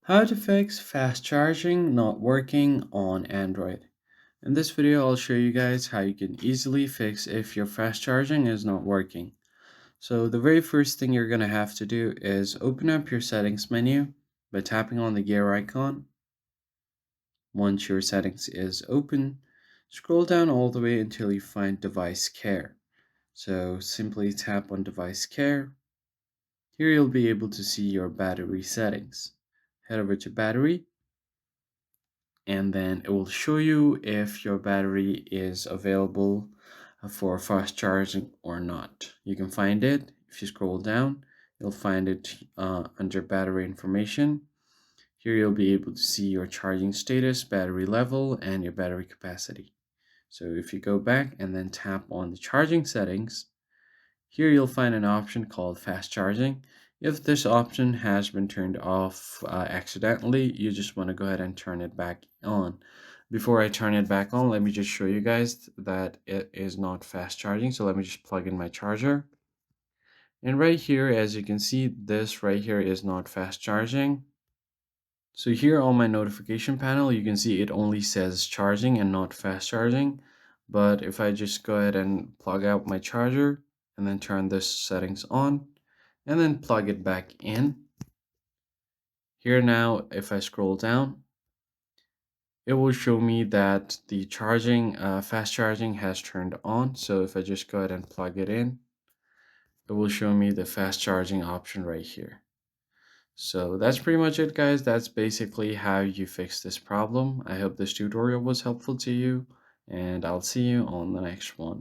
How to fix fast charging not working on Android. In this video, I'll show you guys how you can easily fix if your fast charging is not working. So the very first thing you're going to have to do is open up your settings menu by tapping on the gear icon. Once your settings is open, scroll down all the way until you find device care. So simply tap on device care. Here you'll be able to see your battery settings. Head over to battery, and then it will show you if your battery is available for fast charging or not. You can find it if you scroll down. You'll find it under battery information. Here you'll be able to see your charging status, battery level, and your battery capacity. So if you go back and then tap on the charging settings, here you'll find an option called fast charging. If this option has been turned off accidentally, you just want to go ahead and turn it back on. Before I turn it back on, let me just show you guys that it is not fast charging. So let me just plug in my charger. And right here, as you can see, this right here is not fast charging. So here on my notification panel, you can see it only says charging and not fast charging. But if I just go ahead and plug out my charger and then turn this settings on and then plug it back in. Here now, if I scroll down, it will show me that the charging, fast charging has turned on. So if I just go ahead and plug it in, it will show me the fast charging option right here. So that's pretty much it, guys. That's basically how you fix this problem. I hope this tutorial was helpful to you, and I'll see you on the next one.